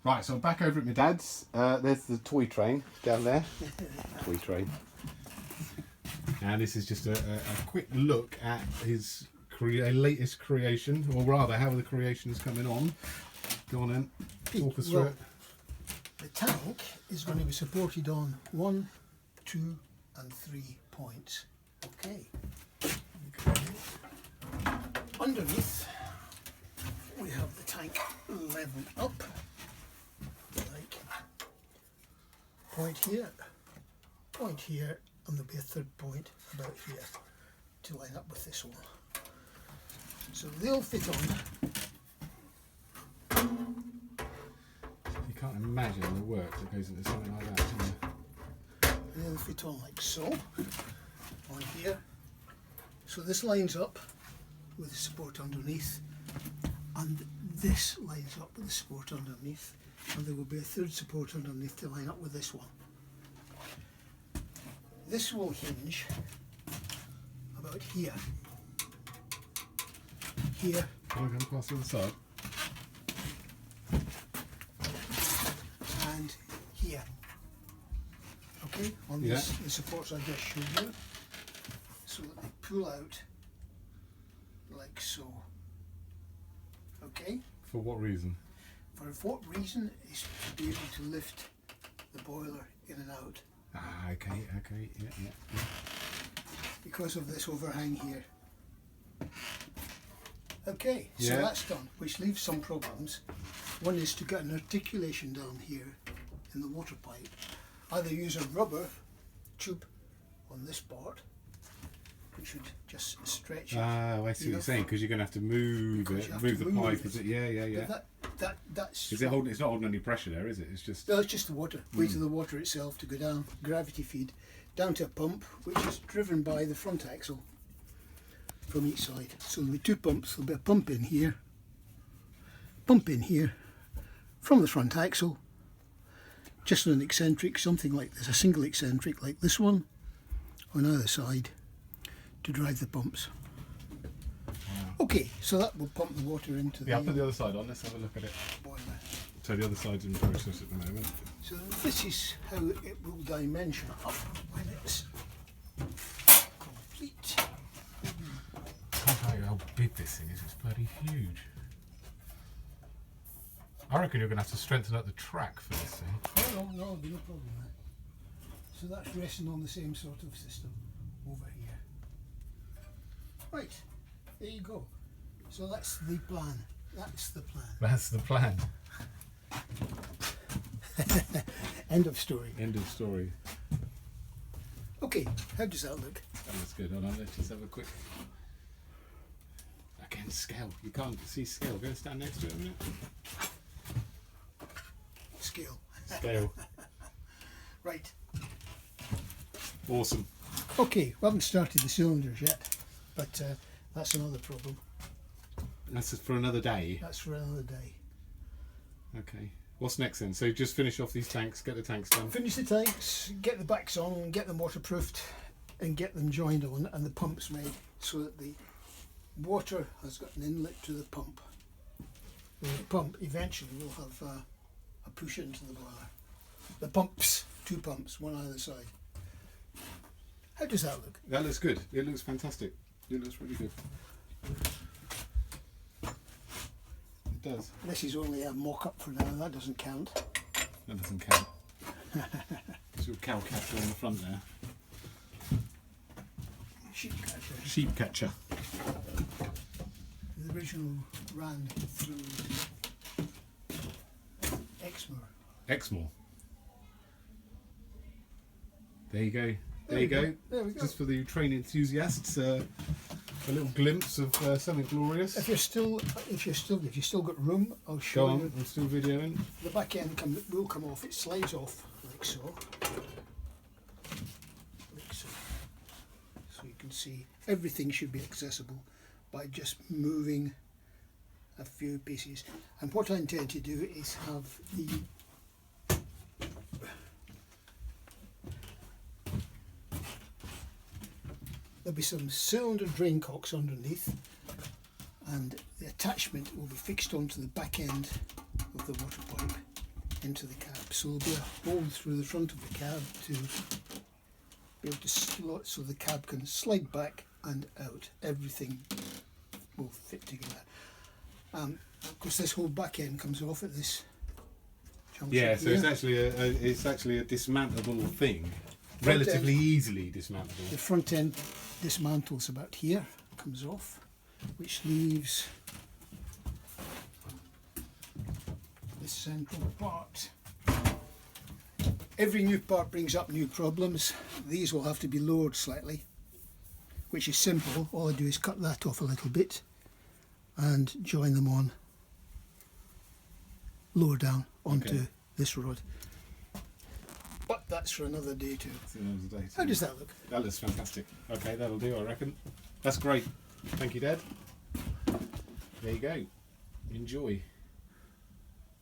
Right, so I'm back over at my dad's. There's the toy train down there. Toy train. And this is just a quick look at his latest creation, or rather how the creation is coming on. Go on then, walk us through it. The tank is going to be supported on 1, 2 and 3 points. Okay. Underneath we have the tank leveled up, like point here, and there'll be a third point about here to line up with this one. So they'll fit on. You can't imagine the work that goes into something like that, can you? They'll fit on like so, on here. So this lines up with the support underneath, and this lines up with the support underneath, and there will be a third support underneath to line up with this one. This will hinge about here, here, Can I come across the other side? and here. Okay, on this, the supports I just showed you, so that they pull out like so. Okay? For what reason? For what reason is to be able to lift the boiler in and out Ah, okay, yeah. because of this overhang here. Okay, so Yeah. that's done, which leaves some problems. One is to get an articulation down here in the water pipe. Either use a rubber tube on this part, which would just stretch it. Ah, I see what you're saying, because you're going to have to move Because it, you have move to the move pipe, it. is it? Yeah. But that's Is it holding? It's not holding any pressure there, is it? It's just. no, it's just the water, weight of the water itself to go down, gravity feed, down to a pump which is driven by the front axle from each side. So there'll be two pumps. There'll be a pump in here from the front axle, just an eccentric, something like this, a single eccentric like this one on either side to drive the pumps. Okay, so that will pump the water into Yeah, I'll the put the other side on. Let's have a look at it. boiler. So the other side's in process at the moment. So this is how it will dimension up when it's complete. I can't tell you how big this thing is. It's bloody huge. I reckon you're going to have to strengthen up the track for this thing. No, there'll be no problem there. So that's resting on the same sort of system over here. Right, there you go. So that's the plan. That's the plan. That's the plan. End of story. End of story. Okay, how does that look? That looks good. Hold on, let's just have a quick. Again, scale. You can't see scale. Go and stand next to it a minute. Scale. Scale. Right. Awesome. Okay, we haven't started the cylinders yet, but that's another problem. That's for another day. That's for another day. Okay. What's next then? So just finish off these tanks, get the tanks done. Finish the tanks, get the backs on, get them waterproofed, and get them joined on, and the pumps made so that the water has got an inlet to the pump. The pump eventually will have a push into the boiler. The pumps, two pumps, one either side. How does that look? That looks good. It looks fantastic. It looks really good. It does. This is only a mock-up for now, that doesn't count. That doesn't count. There's your cow catcher on the front there. Sheep catcher. Sheep catcher. The original ran through Exmoor. Exmoor. There you go. There you go. There we go. Just for the train enthusiasts, a little glimpse of something glorious. If you've still got room, I'll Go show on, you. I'm still videoing. The back end will come off. It slides off like so. Like so. So you can see everything should be accessible by just moving a few pieces. And what I intend to do is have the there'll be some cylinder drain cocks underneath, and the attachment will be fixed onto the back end of the water pipe into the cab. So there'll be a hole through the front of the cab to be able to slot, so the cab can slide back and out. Everything will fit together. Of course, this whole back end comes off at this junction. Yeah, so here. it's actually a dismantleable thing, Front relatively end. easily dismantleable. The front end dismantles about here, comes off, which leaves this central part. Every new part brings up new problems. These will have to be lowered slightly, which is simple. All I do is cut that off a little bit and join them on lower down onto this rod. But that's for another day too. How does that look? That looks fantastic. Okay, that'll do, I reckon. That's great. Thank you, Dad. There you go. Enjoy.